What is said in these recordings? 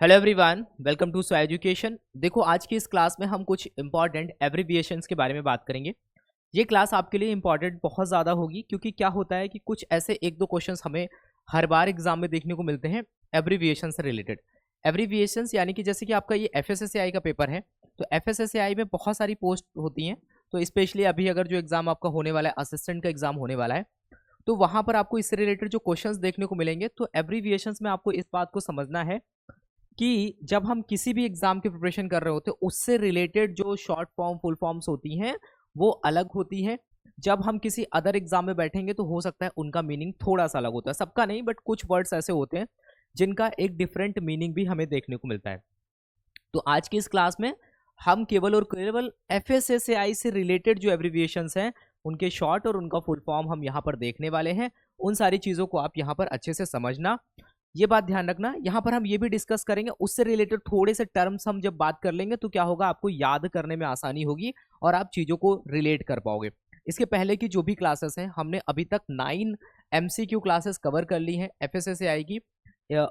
Hello everyone, welcome to so education. देखो, आज की इस क्लास में हम कुछ इंपॉर्टेंट एब्रिविएशंस के बारे में बात करेंगे। ये क्लास आपके लिए इंपॉर्टेंट बहुत ज़्यादा होगी, क्योंकि क्या होता है कि कुछ ऐसे एक दो क्वेश्चंस हमें हर बार एग्जाम में देखने को मिलते हैं एब्रिविएशन से रिलेटेड। एब्रिविएशंस यानी कि जैसे कि आपका ये एफएसएसएआई का पेपर है, तो एफएसएसएआई में बहुत सारी पोस्ट होती हैं। तो स्पेशली अभी अगर जो एग्जाम आपका होने वाला है, असिस्टेंट का एग्जाम होने वाला है, तो वहाँ पर आपको इससे रिलेटेड जो क्वेश्चंस देखने को मिलेंगे, तो एब्रिविएशंस में आपको इस बात को समझना है कि जब हम किसी भी एग्जाम की प्रिपरेशन कर रहे होते हैं, उससे रिलेटेड जो शॉर्ट फॉर्म फुल फॉर्म्स होती हैं वो अलग होती हैं। जब हम किसी अदर एग्जाम में बैठेंगे तो हो सकता है उनका मीनिंग थोड़ा सा अलग होता है, सबका नहीं, बट कुछ वर्ड्स ऐसे होते हैं जिनका एक डिफरेंट मीनिंग भी हमें देखने को मिलता है। तो आज की इस क्लास में हम केवल और केवल एफएसएसएआई से रिलेटेड जो एब्रिविएशंस हैं उनके शॉर्ट और उनका फुल फॉर्म हम यहाँ पर देखने वाले हैं। उन सारी चीज़ों को आप यहाँ पर अच्छे से समझना, ये बात ध्यान रखना। यहाँ पर हम ये भी डिस्कस करेंगे, उससे रिलेटेड थोड़े से टर्म्स हम जब बात कर लेंगे तो क्या होगा, आपको याद करने में आसानी होगी और आप चीज़ों को रिलेट कर पाओगे। इसके पहले की जो भी क्लासेस हैं, हमने अभी तक 9 एमसीक्यू क्लासेस कवर कर ली हैं एफएसएसएआई की।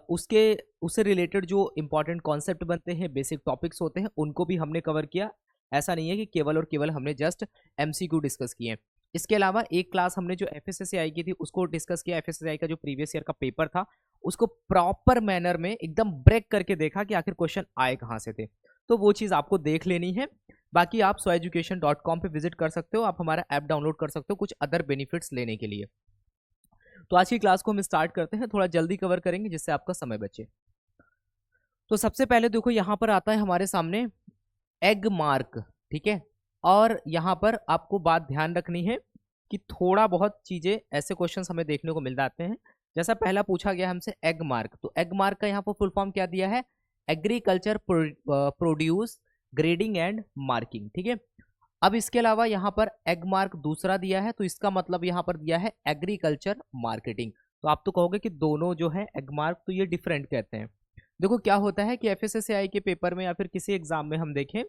उसके उससे रिलेटेड जो इंपॉर्टेंट कॉन्सेप्ट बनते हैं, बेसिक टॉपिक्स होते हैं, उनको भी हमने कवर किया। ऐसा नहीं है कि केवल और केवल हमने जस्ट एमसीक्यू डिस्कस किए। इसके अलावा एक क्लास हमने जो एफएसएसएआई की थी उसको डिस्कस किया। एफएसएसएआई का जो प्रीवियस ईयर का पेपर था उसको प्रॉपर मैनर में एकदम ब्रेक करके देखा कि आखिर क्वेश्चन आए कहाँ से थे। तो वो चीज़ आपको देख लेनी है। बाकी आप soeducation.com पे विजिट कर सकते हो, आप हमारा ऐप डाउनलोड कर सकते हो कुछ अदर बेनिफिट्स लेने के लिए। तो आज की क्लास को हम स्टार्ट करते हैं, थोड़ा जल्दी कवर करेंगे जिससे आपका समय बचे। तो सबसे पहले देखो, यहाँ पर आता है हमारे सामने एग मार्क, ठीक है। और यहाँ पर आपको बात ध्यान रखनी है कि थोड़ा बहुत चीज़ें ऐसे क्वेश्चंस हमें देखने को मिल जाते हैं। जैसा पहला पूछा गया हमसे एग मार्क, तो एग मार्क का यहाँ पर फुल फॉर्म क्या दिया है, agriculture produce grading and marking, ठीक है। अब इसके अलावा यहाँ पर एग मार्क दूसरा दिया है, तो इसका मतलब यहाँ पर दिया है एग्रीकल्चर मार्केटिंग। तो आप तो कहोगे कि दोनों जो है एग मार्क, तो ये डिफरेंट कहते हैं। देखो क्या होता है कि एफएसएसएआई के पेपर में या फिर किसी एग्जाम में हम देखें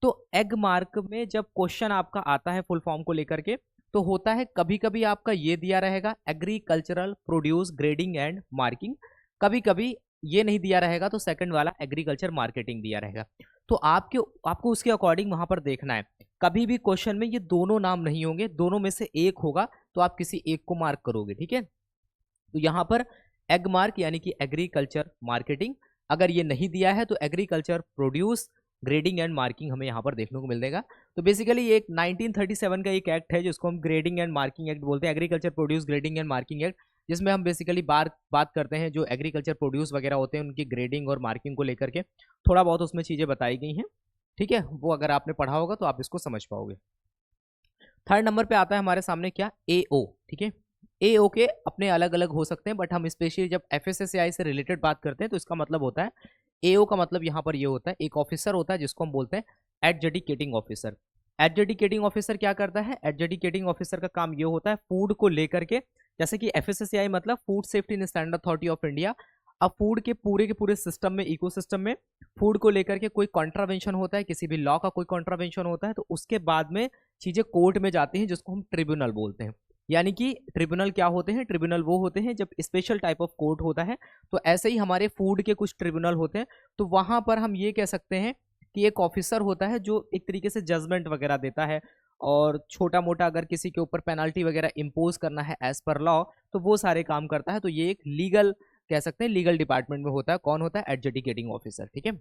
तो एग मार्क में जब क्वेश्चन आपका आता है फुल फॉर्म को लेकर के, तो होता है कभी कभी आपका ये दिया रहेगा agricultural produce grading and marking, कभी कभी ये नहीं दिया रहेगा तो सेकंड वाला एग्रीकल्चर मार्केटिंग दिया रहेगा। तो आपको उसके अकॉर्डिंग वहां पर देखना है। कभी भी क्वेश्चन में ये दोनों नाम नहीं होंगे, दोनों में से एक होगा, तो आप किसी एक को मार्क करोगे, ठीक है। तो यहाँ पर एग मार्क यानी कि एग्रीकल्चर मार्केटिंग, अगर ये नहीं दिया है तो agriculture produce grading and marking हमें यहाँ पर देखने को मिल जाएगा। तो बेसिकली ये एक 1937 का एक एक्ट है जिसको हम ग्रेडिंग एंड मार्किंग एक्ट बोलते हैं, agriculture produce grading and marking act, जिसमें हम बेसिकली बात करते हैं जो एग्रीकल्चर प्रोड्यूस वगैरह होते हैं उनकी ग्रेडिंग और मार्किंग को लेकर के थोड़ा बहुत उसमें चीज़ें बताई गई हैं, ठीक है। वो अगर आपने पढ़ा होगा तो आप इसको समझ पाओगे। थर्ड नंबर पे आता है हमारे सामने क्या, एओ, ठीक है। एओ के अपने अलग अलग हो सकते हैं, बट हम स्पेशली जब एफएसएसएआई से रिलेटेड बात करते हैं तो इसका मतलब होता है, एओ का मतलब यहाँ पर ये होता है, एक ऑफिसर होता है जिसको हम बोलते हैं एडजुडिकेटिंग ऑफिसर। एडजुडिकेटिंग ऑफिसर क्या करता है, एडजुडिकेटिंग ऑफिसर का काम ये होता है फूड को लेकर के, जैसे कि एफएसएसएआई मतलब food safety and standard authority of India. अब फूड के पूरे सिस्टम में, इकोसिस्टम में फूड को लेकर के कोई कॉन्ट्रावेंशन होता है, किसी भी लॉ का कोई कॉन्ट्रावेंशन होता है, तो उसके बाद में चीजें कोर्ट में जाती हैं जिसको हम ट्रिब्यूनल बोलते हैं। यानी कि ट्रिब्यूनल क्या होते हैं, ट्रिब्यूनल वो होते हैं जब स्पेशल टाइप ऑफ कोर्ट होता है। तो ऐसे ही हमारे फूड के कुछ ट्रिब्यूनल होते हैं, तो वहां पर हम ये कह सकते हैं कि एक ऑफिसर होता है जो एक तरीके से जजमेंट वगैरह देता है, और छोटा मोटा अगर किसी के ऊपर पेनल्टी वगैरह इंपोज करना है एज पर लॉ, तो वो सारे काम करता है। तो ये एक लीगल कह सकते हैं, लीगल डिपार्टमेंट में होता है। कौन होता है, एडजुडिकेटिंग ऑफिसर, ठीक है।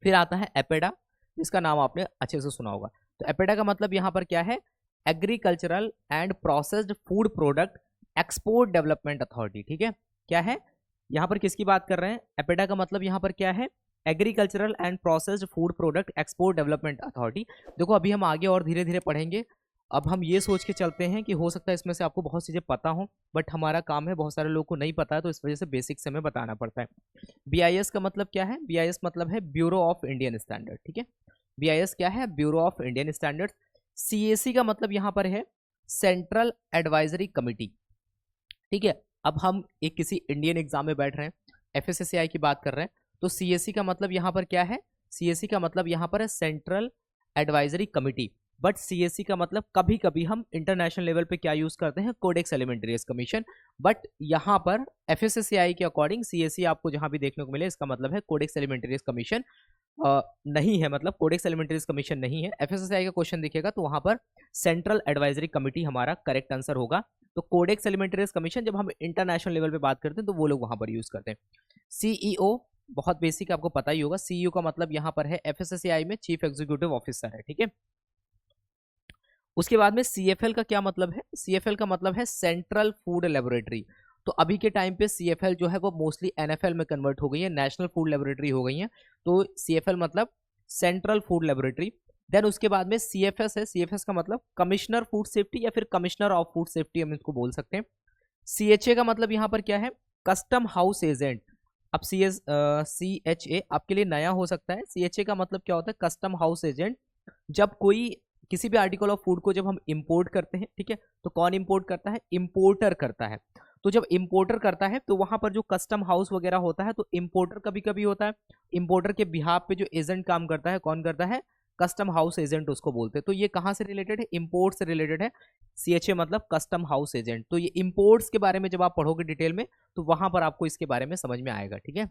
फिर आता है एपेडा, जिसका नाम आपने अच्छे से सुना होगा। तो एपेडा का मतलब यहाँ पर क्या है, agricultural and processed food product export development authority, ठीक है। क्या है, यहाँ पर किसकी बात कर रहे हैं, एपेडा का मतलब यहाँ पर क्या है, agricultural and processed food product export development authority. देखो अभी हम आगे और धीरे धीरे पढ़ेंगे। अब हम ये सोच के चलते हैं कि हो सकता है इसमें से आपको बहुत चीज़ें पता हो, बट हमारा काम है, बहुत सारे लोगों को नहीं पता है, तो इस वजह से बेसिक से हमें बताना पड़ता है। बीआईएस का मतलब क्या है, बीआईएस मतलब है ब्यूरो ऑफ इंडियन स्टैंडर्ड, ठीक है। बीआईएस क्या है, bureau of Indian standard. CAC का मतलब यहाँ पर है सेंट्रल एडवाइजरी कमिटी, ठीक है। अब हम एक किसी इंडियन एग्जाम में बैठ रहे हैं, एफएसएसएआई की बात कर रहे हैं, तो सीएसी का मतलब यहाँ पर क्या है, सीएसी का मतलब यहाँ पर है central advisory committee. But CSC का मतलब कभी कभी हम इंटरनेशनल लेवल पे क्या यूज करते हैं, कोडेक्स एलिमेंटरीज कमीशन। बट यहाँ पर एफएसएसएआई के अकॉर्डिंग सीएससी आपको जहां भी देखने को मिले इसका मतलब है कोडेक्स एलिमेंटरीज कमीशन नहीं है, मतलब कोडेक्स एलिमेंटरीज कमीशन नहीं है। एफएसएसएआई का क्वेश्चन दिखेगा तो वहां पर सेंट्रल एडवाइजरी कमिटी हमारा करेक्ट आंसर होगा। तो कोडेक्स एलिमेंटरीज कमीशन जब हम इंटरनेशनल लेवल पे बात करते हैं तो वो लोग वहां पर यूज करते हैं। सीईओ बहुत बेसिक आपको पता ही होगा, सीईओ का मतलब यहाँ पर है एफएसएसएआई में चीफ एग्जीक्यूटिव ऑफिसर है, ठीक है। उसके बाद में सीएफएल का क्या मतलब है, सीएफएल का मतलब है सेंट्रल फूड लेबोरेटरी। तो अभी के टाइम पे सीएफएल जो है वो मोस्टली एनएफएल में कन्वर्ट हो गई है, नेशनल फूड लेबोरेटरी हो गई है। तो सीएफएल मतलब सेंट्रल फूड लेबोरेटरी। देन उसके बाद में सीएफएस है, सीएफएस का मतलब कमिश्नर फूड सेफ्टी या फिर कमिश्नर ऑफ फूड सेफ्टी हम इसको बोल सकते हैं। सीएचए का मतलब यहाँ पर क्या है, कस्टम हाउस एजेंट। अब सीएचए आपके लिए नया हो सकता है। सीएचए का मतलब क्या होता है, कस्टम हाउस एजेंट। जब कोई किसी भी आर्टिकल ऑफ फूड को जब हम इंपोर्ट करते हैं, ठीक है, तो कौन इंपोर्ट करता है, इंपोर्टर करता है। तो जब इंपोर्टर करता है तो वहां पर जो कस्टम हाउस वगैरह होता है तो इंपोर्टर कभी कभी होता है। इंपोर्टर के बिहाफ पे जो एजेंट काम करता है, कौन करता है, कस्टम हाउस एजेंट उसको बोलते हैं। तो ये कहां से रिलेटेड है, इंपोर्ट से रिलेटेड है। सीएचए मतलब कस्टम हाउस एजेंट। तो ये इंपोर्ट्स के बारे में जब आप पढ़ोगे डिटेल में तो वहां पर आपको इसके बारे में समझ में आएगा, ठीक है।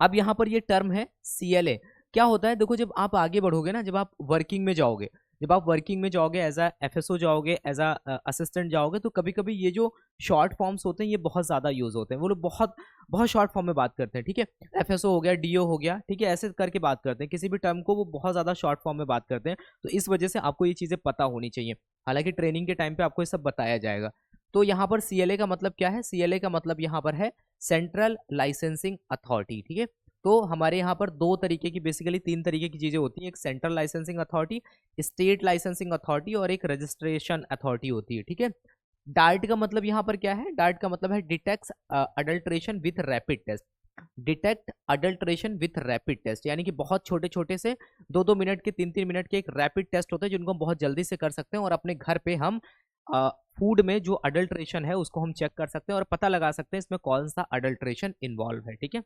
अब यहाँ पर ये टर्म है सीएलए। क्या होता है, देखो जब आप आगे बढ़ोगे ना, जब आप वर्किंग में जाओगे, जब आप वर्किंग में जाओगे एज अ एफएसओ जाओगे, एज अ असिस्टेंट जाओगे, तो कभी कभी ये जो शॉर्ट फॉर्म्स होते हैं ये बहुत ज़्यादा यूज होते हैं। वो लोग बहुत बहुत शॉर्ट फॉर्म में बात करते हैं, ठीक है। एफएसओ हो गया, डीओ हो गया, ठीक है, ऐसे करके बात करते हैं। किसी भी टर्म को वो बहुत ज़्यादा शॉर्ट फॉर्म में बात करते हैं। तो इस वजह से आपको ये चीज़ें पता होनी चाहिए। हालांकि ट्रेनिंग के टाइम पे आपको ये सब बताया जाएगा। तो यहाँ पर सीएलए का मतलब क्या है, सीएलए का मतलब यहाँ पर है सेंट्रल लाइसेंसिंग अथॉरिटी, ठीक है। तो हमारे यहाँ पर दो तरीके की, बेसिकली तीन तरीके की चीज़ें होती हैं। एक central licensing authority, state licensing authority और एक रजिस्ट्रेशन अथॉरिटी होती है, ठीक है। डार्ट का मतलब यहाँ पर क्या है, डार्ट का मतलब है detect adulteration with rapid test. Detect adulteration with rapid test यानी कि बहुत छोटे छोटे से 2-2 मिनट के, 3-3 मिनट के एक रैपिड टेस्ट होते हैं जिनको हम बहुत जल्दी से कर सकते हैं और अपने घर पे हम फूड में जो अडल्ट्रेशन है उसको हम चेक कर सकते हैं और पता लगा सकते हैं इसमें कौन सा अडल्ट्रेशन इन्वॉल्व है, ठीक है।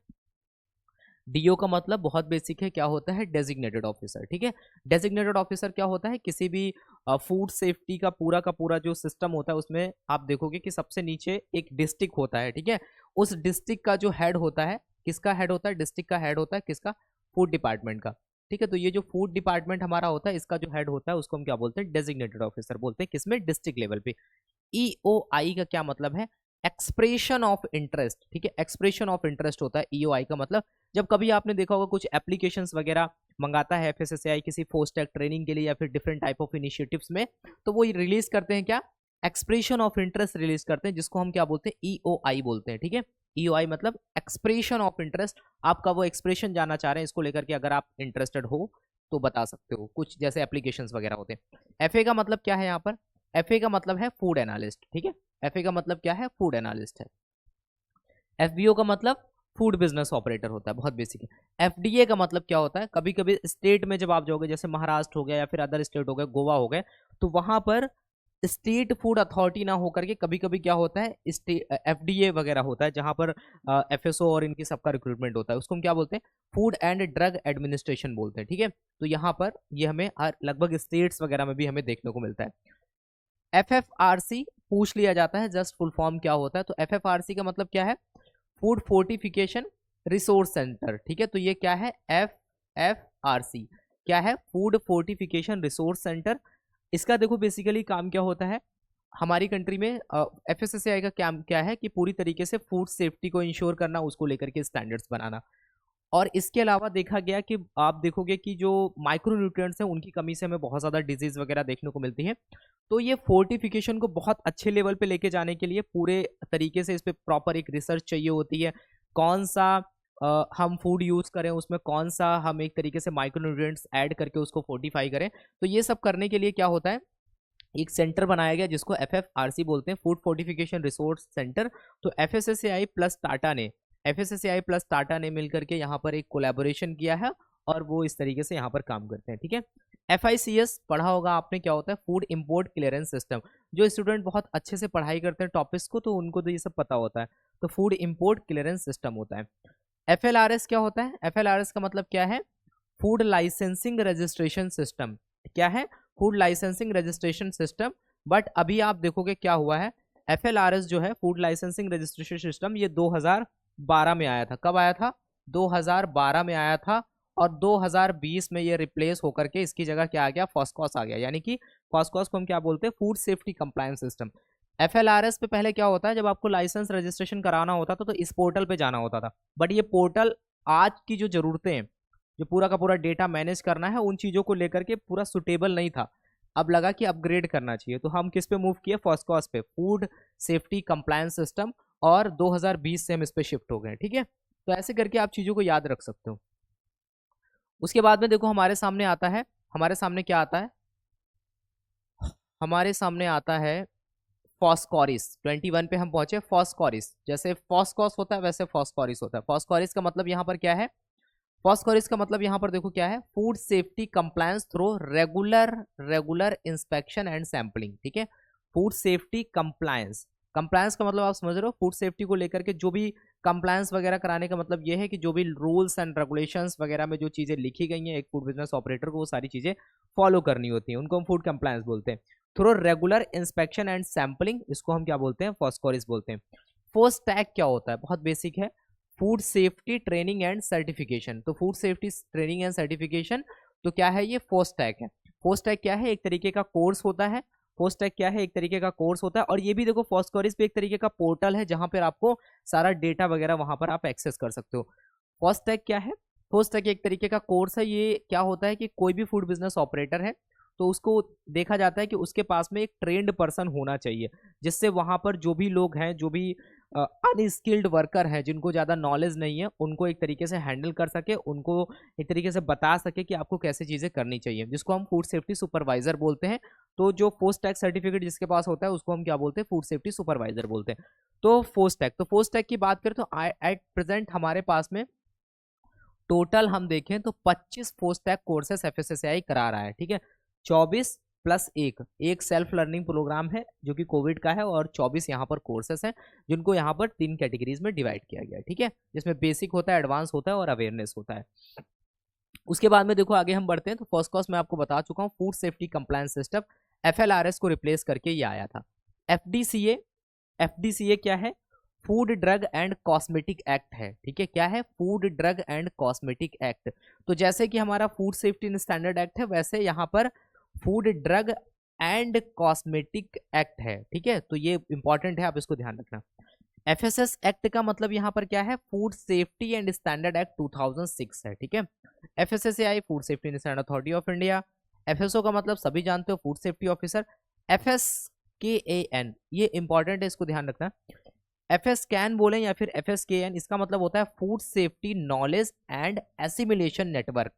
डीओ का मतलब बहुत बेसिक है, क्या होता है, डेजिग्नेटेड ऑफिसर, ठीक है। डेजिग्नेटेड ऑफिसर क्या होता है, किसी भी फूड सेफ्टी का पूरा जो सिस्टम होता है उसमें आप देखोगे कि सबसे नीचे एक डिस्ट्रिक्ट होता है, ठीक है। उस डिस्ट्रिक्ट का जो हेड होता है, किसका हेड होता है, डिस्ट्रिक्ट का हेड होता है किसका, फूड डिपार्टमेंट का, ठीक है। तो ये जो फूड डिपार्टमेंट हमारा होता है इसका जो हेड होता है उसको हम क्या बोलते हैं, डेजिग्नेटेड ऑफिसर बोलते हैं, किसमें, डिस्ट्रिक्ट लेवल पे। ईओआई का क्या मतलब है, एक्सप्रेशन ऑफ इंटरेस्ट, ठीक है। एक्सप्रेशन ऑफ इंटरेस्ट होता है ईओआई का मतलब। जब कभी आपने देखा होगा कुछ एप्लीकेशंस वगैरह मंगाता है एफएसएसएआई किसी फोस्टैक ट्रेनिंग के लिए या फिर डिफरेंट टाइप ऑफ इनिशिएटिव्स में, तो वो रिलीज करते हैं क्या, एक्सप्रेशन ऑफ इंटरेस्ट रिलीज करते हैं, जिसको हम क्या बोलते हैं, ईओआई बोलते हैं, ठीक है। ईओआई मतलब एक्सप्रेशन ऑफ इंटरेस्ट। आपका वो एक्सप्रेशन जानना चाह रहे हैं इसको लेकर के, अगर आप इंटरेस्टेड हो तो बता सकते हो, कुछ जैसे एप्लीकेशंस वगैरह होते हैं। एफए का मतलब क्या है यहाँ पर, एफए का मतलब है फूड एनालिस्ट, ठीक है। एफए का मतलब क्या है, फूड एनालिस्ट है। एफबीओ का मतलब फूड बिजनेस ऑपरेटर होता है, बहुत बेसिक है। एफडीए का मतलब क्या होता है, कभी कभी स्टेट में जब आप जाओगे, जैसे महाराष्ट्र हो गया या फिर अदर स्टेट हो गए, गोवा हो गए, तो वहां पर स्टेट फूड अथॉरिटी ना होकर के कभी कभी क्या होता है, एफडीए वगैरह होता है, जहां पर एफएसओ और इनकी सबका रिक्रूटमेंट होता है, उसको हम क्या बोलते हैं, फूड एंड ड्रग एडमिनिस्ट्रेशन बोलते हैं, ठीक है। तो यहाँ पर ये हमें लगभग स्टेट्स वगैरह में भी हमें देखने को मिलता है। एफएफआरसी पूछ लिया जाता है, जस्ट फुल फॉर्म क्या होता है, तो एफएफआरसी का मतलब क्या है, फूड फोर्टिफिकेशन रिसोर्स सेंटर, ठीक है। तो ये क्या है, एफएफआरसी क्या है, फूड फोर्टिफिकेशन रिसोर्स सेंटर। इसका देखो बेसिकली काम क्या होता है, हमारी कंट्री में एफएसएसएआई का काम क्या है कि पूरी तरीके से फूड सेफ्टी को इंश्योर करना, उसको लेकर के स्टैंडर्ड्स बनाना। और इसके अलावा देखा गया कि आप देखोगे कि जो माइक्रोन्यूट्रिएंट्स हैं उनकी कमी से हमें बहुत ज़्यादा डिजीज़ वगैरह देखने को मिलती है। तो ये फोर्टिफिकेशन को बहुत अच्छे लेवल पे लेके जाने के लिए पूरे तरीके से इस पर प्रॉपर एक रिसर्च चाहिए होती है, कौन सा हम फूड यूज़ करें, उसमें कौन सा हम एक तरीके से माइक्रोन्यूट्रिएंट्स ऐड करके उसको फोर्टिफाई करें। तो ये सब करने के लिए क्या होता है, एक सेंटर बनाया गया जिसको एफएफआरसी बोलते हैं, फूड फोर्टिफिकेशन रिसोर्स सेंटर। तो एफएसएसएआई प्लस टाटा ने मिलकर के यहाँ पर एक कोलैबोरेशन किया है और वो इस तरीके से यहाँ पर काम करते हैं, ठीक है। FICS पढ़ा होगा आपने, क्या होता है, फूड इंपोर्ट क्लियरेंस सिस्टम। जो स्टूडेंट बहुत अच्छे से पढ़ाई करते हैं टॉपिक्स को तो उनको तो ये सब पता होता है। तो फूड इंपोर्ट क्लियरेंस सिस्टम होता है। FLRS क्या होता है, FLRS का मतलब क्या है, फूड लाइसेंसिंग रजिस्ट्रेशन सिस्टम, क्या है, food licensing registration system. But अभी आप देखोगे क्या हुआ है, FLRS जो है फूड लाइसेंसिंग रजिस्ट्रेशन सिस्टम, ये 2012 में आया था। कब आया था, 2012 में आया था। और 2020 में ये रिप्लेस होकर के इसकी जगह क्या आ गया, फॉस्कॉस आ गया। यानी कि फॉस्कॉस को हम क्या बोलते हैं, food safety compliance system. FLRS पे पहले क्या होता है, जब आपको लाइसेंस रजिस्ट्रेशन कराना होता था तो इस पोर्टल पे जाना होता था। बट ये पोर्टल आज की जो जरूरतें हैं, जो पूरा का पूरा डेटा मैनेज करना है, उन चीज़ों को लेकर के पूरा सुटेबल नहीं था। अब लगा कि अपग्रेड करना चाहिए, तो हम किस पे मूव किए, फॉस्कॉस पे, फूड सेफ्टी कंप्लायंस सिस्टम। और 2020 से हम इस पे शिफ्ट हो गए। ठीक है, तो ऐसे करके आप चीज़ों को याद रख सकते हो। उसके बाद में देखो हमारे सामने आता है, हमारे सामने क्या आता है, हमारे सामने आता है फॉस्कोरिस। 21 पे हम पहुंचे, फॉस्कोरिस। जैसे फॉस्कॉस होता है वैसे फॉस्कोरिस होता है। फॉस्कोरिस का मतलब यहाँ पर क्या है, फॉस्कोरिस का मतलब यहाँ पर देखो क्या है, food safety compliance through regular inspection and sampling. ठीक है, फूड सेफ्टी कंप्लायंस, कंप्लायंस का मतलब आप समझ रहे हो, फूड सेफ्टी को लेकर के जो भी कंप्लायंस वगैरह कराने का मतलब ये है कि जो भी रूल्स एंड रेगुलेशंस वगैरह में जो चीज़ें लिखी गई हैं एक फूड बिजनेस ऑपरेटर को, वो सारी चीज़ें फॉलो करनी होती हैं, उनको हम फूड कंप्लायंस बोलते हैं। Through regular inspection and sampling, इसको हम क्या बोलते हैं, फॉस्कोरिस बोलते हैं। फोस्टैग क्या होता है, बहुत बेसिक है, food safety training and certification. तो food safety training and certification, तो क्या है ये, फोस्टैग है। फोस्टैग क्या है, एक तरीके का कोर्स होता है। फोस्टैग क्या है, एक तरीके का कोर्स होता है। और ये भी देखो फॉस्कोरिस भी एक तरीके का पोर्टल है जहां पर आपको सारा डेटा वगैरह वहां पर आप एक्सेस कर सकते हो। फोस्टैग क्या है, फोस्टैग एक तरीके का कोर्स है। ये क्या होता है कि कोई भी फूड बिजनेस ऑपरेटर है तो उसको देखा जाता है कि उसके पास में एक ट्रेंड पर्सन होना चाहिए, जिससे वहां पर जो भी लोग हैं, जो भी अनस्किल्ड वर्कर हैं, जिनको ज़्यादा नॉलेज नहीं है, उनको एक तरीके से हैंडल कर सके, उनको एक तरीके से बता सके कि आपको कैसे चीज़ें करनी चाहिए, जिसको हम फूड सेफ्टी सुपरवाइजर बोलते हैं। तो जो फोस्टैग सर्टिफिकेट जिसके पास होता है उसको हम क्या बोलते हैं, फूड सेफ्टी सुपरवाइजर बोलते हैं। तो फोस्टैग की बात करें तो एट प्रेजेंट हमारे पास में टोटल हम देखें तो 25 फोस्टैग कोर्सेस FSSAI करा रहा है। ठीक है, 24 प्लस एक सेल्फ लर्निंग प्रोग्राम है जो कि कोविड का है, और 24 यहाँ पर कोर्सेस हैं जिनको यहाँ पर 3 कैटेगरीज में डिवाइड किया गया है। ठीक है, जिसमें बेसिक होता है, एडवांस होता है और अवेयरनेस होता है। उसके बाद में देखो आगे हम बढ़ते हैं, तो फर्स्ट कॉस्ट मैं आपको बता चुका हूँ, food safety compliance system FLRS को रिप्लेस करके ये आया था। FDCA क्या है, food drug and cosmetic act है। ठीक है, क्या है, food drug and cosmetic act. तो जैसे कि हमारा food safety and standard act है, वैसे यहाँ पर food drug and cosmetic act है। ठीक है, तो ये इंपॉर्टेंट है, आप इसको ध्यान रखना। FSS एक्ट का मतलब यहाँ पर क्या है, food safety and standard act 2006 है। ठीक है, FSSAI food safety and standard authority of India. FSO का मतलब सभी जानते हो, फूड सेफ्टी ऑफिसर। FSKAN ये इंपॉर्टेंट है, इसको ध्यान रखना। FSCAN बोलें या फिर FSKAN, इसका मतलब होता है food safety knowledge and assimilation network.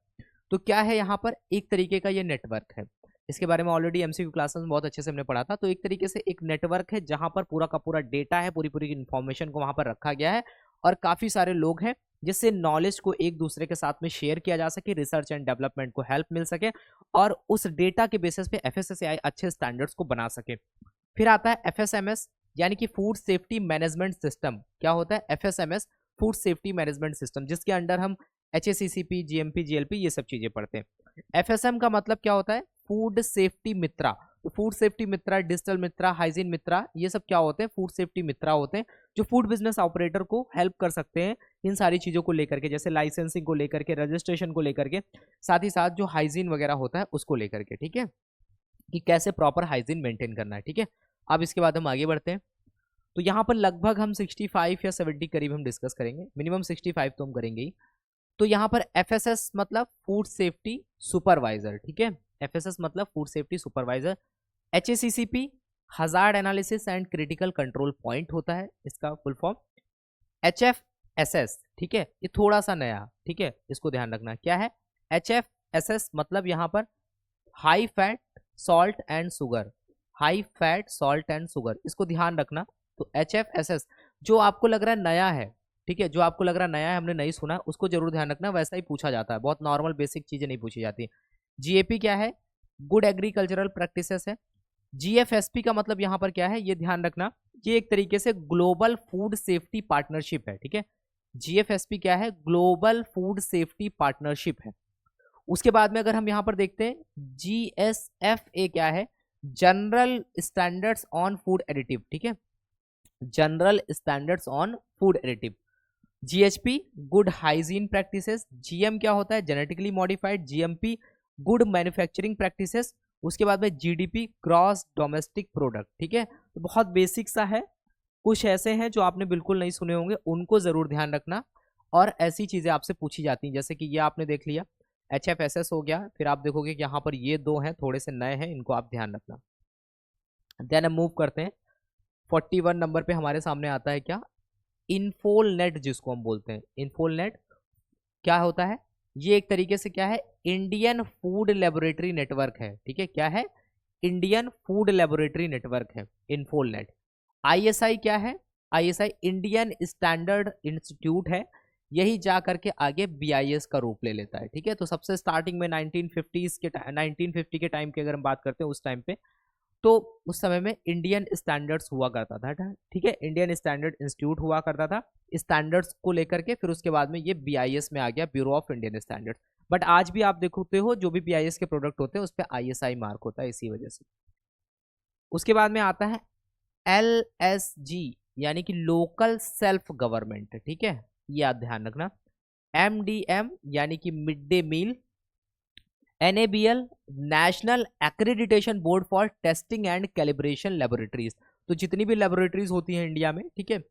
तो क्या है यहाँ पर, एक तरीके का ये नेटवर्क है, इसके बारे में ऑलरेडी MCQ क्लासेस में बहुत अच्छे से हमने पढ़ा था। तो एक तरीके से एक नेटवर्क है जहां पर पूरा का पूरा डेटा है, पूरी पूरी इन्फॉर्मेशन को वहां पर रखा गया है, और काफी सारे लोग हैं जिससे नॉलेज को एक दूसरे के साथ में शेयर किया जा सके, रिसर्च एंड डेवलपमेंट को हेल्प मिल सके, और उस डेटा के बेसिस पे FSSAI अच्छे स्टैंडर्ड्स को बना सके। फिर आता है FSMS, यानी कि फूड सेफ्टी मैनेजमेंट सिस्टम। क्या होता है FSMS, food safety management system, जिसके अंडर हम HACCP, GMP, GLP ये सब चीजें पढ़ते हैं। FSM का मतलब क्या होता है, फूड सेफ्टी मित्रा। तो फूड सेफ्टी मित्रा, डिजिटल मित्रा, हाइजीन मित्रा, ये सब क्या होते हैं, फूड सेफ्टी मित्रा होते हैं, जो फूड बिजनेस ऑपरेटर को हेल्प कर सकते हैं इन सारी चीज़ों को लेकर के, जैसे लाइसेंसिंग को लेकर के, रजिस्ट्रेशन को लेकर के, साथ ही साथ जो हाइजीन वगैरह होता है उसको लेकर के। ठीक है, कि कैसे प्रॉपर हाइजीन मेंटेन करना है। ठीक है, अब इसके बाद हम आगे बढ़ते हैं। तो यहाँ पर लगभग हम 65 या 70 करीब हम डिस्कस करेंगे, मिनिमम 65 तो हम करेंगे ही। तो यहाँ पर FSS मतलब फूड सेफ्टी सुपरवाइजर। ठीक है, FSS मतलब food safety supervisor. HACCP hazard analysis and critical control point होता है इसका फुल फॉर्म। HFSS, ठीक है, ये थोड़ा सा नया, ठीक है, इसको ध्यान रखना। क्या है HFSS मतलब यहाँ पर high fat salt and sugar, high fat salt and sugar, इसको ध्यान रखना। तो HFSS जो आपको लग रहा है नया है, ठीक है, जो आपको लग रहा है नया है, हमने नहीं सुना, उसको जरूर ध्यान रखना, वैसा ही पूछा जाता है, बहुत नॉर्मल बेसिक चीजें नहीं पूछी जाती। GAP क्या है, गुड एग्रीकल्चरल प्रैक्टिसेस है। GFSP का मतलब यहाँ पर क्या है, ये ध्यान रखना, ये एक तरीके से ग्लोबल फूड सेफ्टी पार्टनरशिप है। ठीक है, GFSP क्या है, ग्लोबल फूड सेफ्टी पार्टनरशिप है। उसके बाद में अगर हम यहाँ पर देखते हैं GSFA क्या है, general standards on food additive, ठीक है, general standards on food additive. GHP good hygiene practices, GM क्या होता है, genetically modified, GMP good manufacturing practices. उसके बाद में GDP ग्रॉस डोमेस्टिक प्रोडक्ट, ठीक है। तो बहुत बेसिक सा है, कुछ ऐसे हैं जो आपने बिल्कुल नहीं सुने होंगे, उनको जरूर ध्यान रखना। और ऐसी चीजें आपसे पूछी जाती हैं, जैसे कि ये आपने देख लिया HFSS हो गया, फिर आप देखोगे कि यहाँ पर ये दो हैं, थोड़े से नए हैं, इनको आप ध्यान रखना। देन हम मूव करते हैं 41 नंबर पे हमारे सामने आता है क्या, इन्फोलनेट, जिसको हम बोलते हैं इन्फोलनेट। क्या होता है, ये एक तरीके से क्या है, इंडियन फूड लेबोरेटरी नेटवर्क है, ठीक है। क्या है, इंडियन फूड लेबोरेटरी नेटवर्क है इन्फोलनेट। ISI क्या है, ISI इंडियन स्टैंडर्ड इंस्टीट्यूट है, यही जा करके आगे BIS का रूप ले लेता है, ठीक है। तो सबसे स्टार्टिंग में 1950 के टाइम की अगर हम बात करते हैं, उस टाइम पे तो उस समय में इंडियन स्टैंडर्ड्स हुआ करता था, ठीक है, इंडियन स्टैंडर्ड इंस्टीट्यूट हुआ करता था स्टैंडर्ड्स को लेकर के, फिर उसके बाद में ये BIS में आ गया, bureau of Indian standard. But आज भी आप देखते हो जो भी BIS के प्रोडक्ट होते हैं उस पर ISI मार्क होता है, इसी वजह से। उसके बाद में आता है LSG, यानी कि लोकल सेल्फ गवर्नमेंट, ठीक है, ये आप ध्यान रखना। MDM यानी कि mid day meal. NABL national accreditation board for testing and calibration laboratories. तो जितनी भी लेबोरेटरीज होती हैं इंडिया में, ठीक है,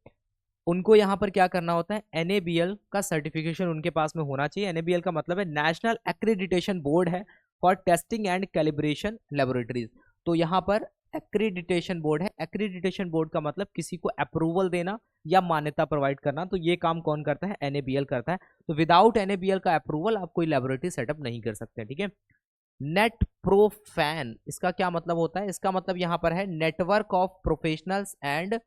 उनको यहाँ पर क्या करना होता है, NABL का सर्टिफिकेशन उनके पास में होना चाहिए। NABL का मतलब है नेशनल एक्रेडिटेशन बोर्ड है for testing and calibration laboratories. तो यहाँ पर एक्रेडिटेशन बोर्ड है, एक्रेडिटेशन बोर्ड का मतलब किसी को अप्रूवल देना या मान्यता प्रोवाइड करना, तो ये काम कौन करता है, NABL करता है। तो विदाउट NABL का अप्रूवल आप कोई लेबोरेटरी सेटअप नहीं कर सकते, ठीक है। नेट प्रोफैन, इसका क्या मतलब होता है, इसका मतलब यहाँ पर है network of professionals and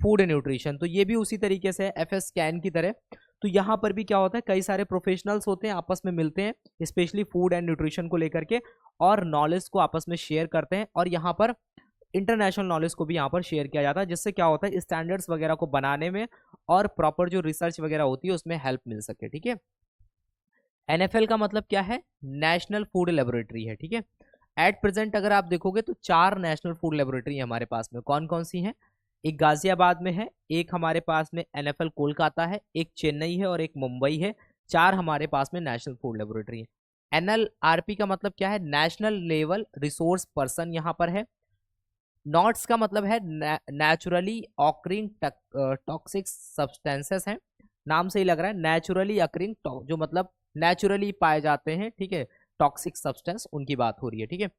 food nutrition. तो ये भी उसी तरीके से FS स्कैन की तरह। तो यहाँ पर भी क्या होता है, कई सारे प्रोफेशनल्स होते हैं, आपस में मिलते हैं स्पेशली फूड एंड न्यूट्रिशन को लेकर के, और नॉलेज को आपस में शेयर करते हैं, और यहाँ पर इंटरनेशनल नॉलेज को भी यहाँ पर शेयर किया जाता है, जिससे क्या होता है, स्टैंडर्ड्स वगैरह को बनाने में और प्रॉपर जो रिसर्च वगैरह होती है उसमें हेल्प मिल सके, ठीक है। NFL का मतलब क्या है, नेशनल फूड लेबोरेटरी है, ठीक है। एट प्रेजेंट अगर आप देखोगे तो 4 नेशनल फूड लेबोरेटरी है हमारे पास में, कौन कौन सी हैं, एक गाजियाबाद में है, एक हमारे पास में NFL कोलकाता है, एक चेन्नई है और एक मुंबई है। 4 हमारे पास में नेशनल फूड लेबोरेटरी है। NLRP का मतलब क्या है, नेशनल लेवल रिसोर्स पर्सन यहाँ पर है। नॉट्स का मतलब है नेचुरली ऑकरिंग टॉक्सिक सब्सटेंसेस हैं, नाम से ही लग रहा है, नेचुरली ऑकरिंग, जो मतलब नेचुरली पाए जाते हैं, ठीक है, टॉक्सिक सब्सटेंस, उनकी बात हो रही है, ठीक है।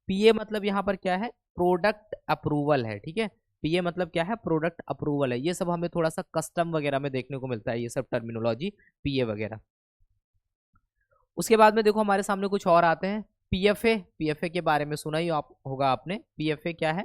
PA मतलब यहाँ पर क्या है, प्रोडक्ट अप्रूवल है, ठीक है। PA मतलब क्या है, प्रोडक्ट अप्रूवल है। ये सब हमें थोड़ा सा कस्टम वगैरह में देखने को मिलता है, ये सब टर्मिनोलॉजी PA वगैरह। उसके बाद में देखो हमारे सामने कुछ और आते हैं, PFA के बारे में सुना ही होगा आपने। PFA क्या है,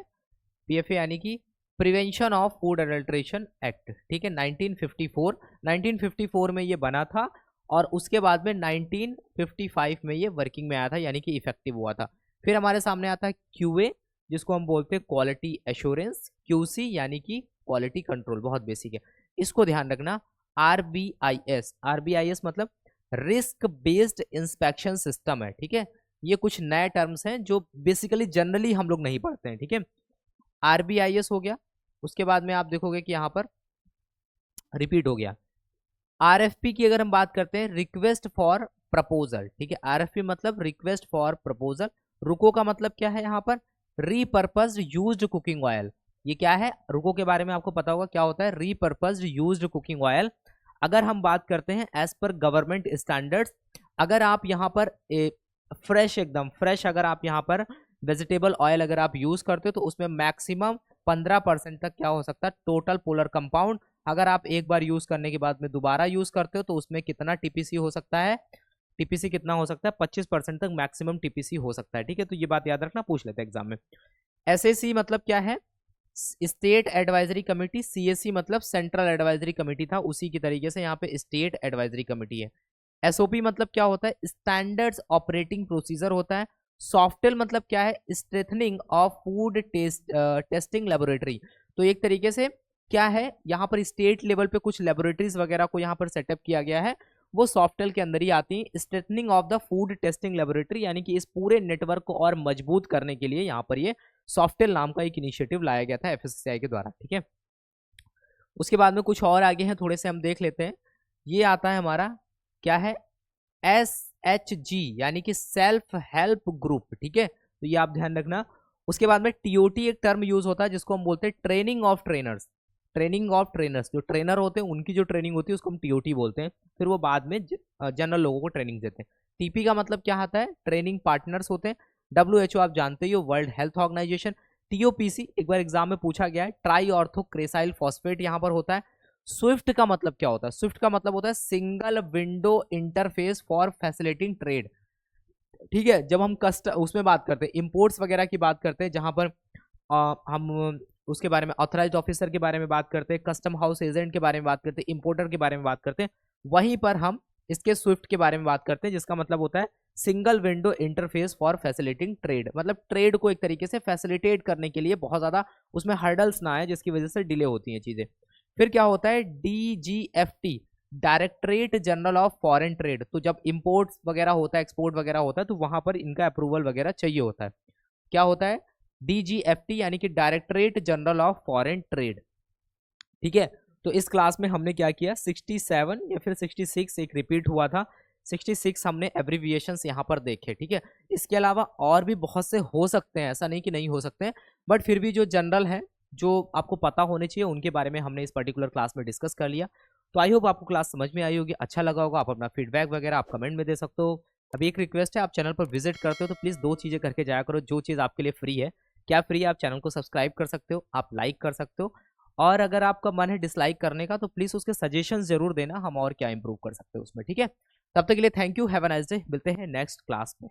PFA यानी कि prevention of food adulteration act, ठीक है, 1954 में ये बना था, और उसके बाद में 1955 में ये वर्किंग में आया था, यानी कि इफेक्टिव हुआ था। फिर हमारे सामने आता है QA, जिसको हम बोलते हैं क्वालिटी एश्योरेंस। QC यानी कि क्वालिटी कंट्रोल, बहुत बेसिक है, इसको ध्यान रखना। RBIS मतलब रिस्क बेस्ड इंस्पेक्शन सिस्टम है, ठीक है। ये कुछ नए टर्म्स हैं जो बेसिकली जनरली हम लोग नहीं पढ़ते हैं, ठीक है। RBIS हो गया, उसके बाद में आप देखोगे कि यहाँ पर रिपीट हो गया। RFP की अगर हम बात करते हैं, रिक्वेस्ट फॉर प्रपोजल, ठीक है। RFP मतलब रिक्वेस्ट फॉर प्रपोजल। रुको का मतलब क्या है, यहाँ पर रीपर्पस्ड यूज्ड कुकिंग ऑयल। ये क्या है, रुको के बारे में आपको पता होगा क्या होता है, रीपर्पस्ड यूज्ड कुकिंग ऑयल। अगर हम बात करते हैं एज पर गवर्नमेंट स्टैंडर्ड्स, अगर आप यहाँ पर फ्रेश, एकदम फ्रेश अगर आप यहाँ पर वेजिटेबल ऑयल अगर आप यूज करते हो, तो उसमें मैक्सिमम 15% तक क्या हो सकता है, टोटल पोलर कंपाउंड। अगर आप एक बार यूज करने के बाद में दोबारा यूज करते हो, तो उसमें कितना TPC हो सकता है, TPC कितना हो सकता है, 25% तक मैक्सिमम TPC हो सकता है, ठीक है। तो ये बात याद रखना, पूछ लेते हैं एग्जाम में। SAC मतलब क्या है, स्टेट एडवाइजरी कमेटी। CAC मतलब सेंट्रल एडवाइजरी कमेटी था, उसी की तरीके से यहाँ पे स्टेट एडवाइजरी कमेटी है। SOP मतलब क्या होता है, स्टैंडर्ड्स ऑपरेटिंग प्रोसीजर होता है। सॉफ्टवेयर मतलब क्या है, स्ट्रेथनिंग ऑफ फूड टेस्टिंग लेबोरेटरी। तो एक तरीके से क्या है, यहाँ पर स्टेट लेवल पे कुछ लेबोरेटरीज वगैरह को यहाँ पर सेटअप किया गया है, वो सॉफ्टवेयर के अंदर ही आती हैं। Strengthening of the food testing laboratory, यानी कि इस पूरे नेटवर्क को और मजबूत करने के लिए यहाँ पर ये सॉफ्टवेयर नाम का एक इनिशिएटिव लाया गया था एफएसएसएआई के द्वारा, ठीक है। उसके बाद में कुछ और आगे हैं, थोड़े से हम देख लेते हैं। ये आता है हमारा, क्या है, SHG, यानी कि सेल्फ हेल्प ग्रुप, ठीक है, तो ये आप ध्यान रखना। उसके बाद में TOT एक टर्म यूज होता है जिसको हम बोलते हैं training of trainers. Training of trainers, जो ट्रेनर होते हैं उनकी जो ट्रेनिंग होती है उसको हम TOT बोलते हैं। फिर वो बाद में जनरल लोगों को ट्रेनिंग देते हैं। TP का मतलब क्या आता है, ट्रेनिंग पार्टनर्स होते हैं। WHO आप जानते ही हो, वर्ल्ड हेल्थ ऑर्गेनाइजेशन। TOPC एक बार एग्जाम में पूछा गया है, ट्राई ऑर्थोक्रेसाइल फॉस्फेट यहाँ पर होता है। स्विफ्ट का मतलब क्या होता है, स्विफ्ट का मतलब होता है single window interface for facilitating trade, ठीक है। जब हम उसमें बात करते हैं, इंपोर्ट्स वगैरह की बात करते हैं, जहां पर हम उसके बारे में ऑथराइज्ड ऑफिसर के बारे में बात करते हैं, कस्टम हाउस एजेंट के बारे में बात करते हैं, इंपोर्टर के बारे में बात करते हैं, वहीं पर हम इसके स्विफ्ट के बारे में बात करते हैं, जिसका मतलब होता है single window interface for facilitating trade. मतलब ट्रेड को एक तरीके से फैसिलिटेट करने के लिए बहुत ज्यादा उसमें हर्डल्स ना आए, जिसकी वजह से डिले होती हैं चीजें। फिर क्या होता है, DGFT, directorate general of foreign trade. तो जब इंपोर्ट्स वगैरह होता है, एक्सपोर्ट वगैरह होता है, तो वहां पर इनका अप्रूवल वगैरह चाहिए होता है। क्या होता है, DGFT, यानी कि directorate general of foreign trade, ठीक है। तो इस क्लास में हमने क्या किया, 67 या फिर 66 एक रिपीट हुआ था, 66 हमने एब्रीविएशंस यहाँ पर देखे, ठीक है। इसके अलावा और भी बहुत से हो सकते हैं, ऐसा नहीं कि नहीं हो सकते हैं, बट फिर भी जो जनरल है, जो आपको पता होने चाहिए, उनके बारे में हमने इस पर्टिकुलर क्लास में डिस्कस कर लिया। तो आई होप आपको क्लास समझ में आई होगी, अच्छा लगा होगा। आप अपना फीडबैक वगैरह आप कमेंट में दे सकते हो। अभी एक रिक्वेस्ट है, आप चैनल पर विजिट करते हो तो प्लीज़ 2 चीज़ें करके जाया करो। जो चीज़ आपके लिए फ्री है, क्या फ्री है, आप चैनल को सब्सक्राइब कर सकते हो, आप लाइक कर सकते हो, और अगर आपका मन है डिसलाइक करने का तो प्लीज़ उसके सजेशंस जरूर देना, हम और क्या इंप्रूव कर सकते हो उसमें, ठीक है। तब तक के लिए thank you, have a nice day, मिलते हैं नेक्स्ट क्लास में।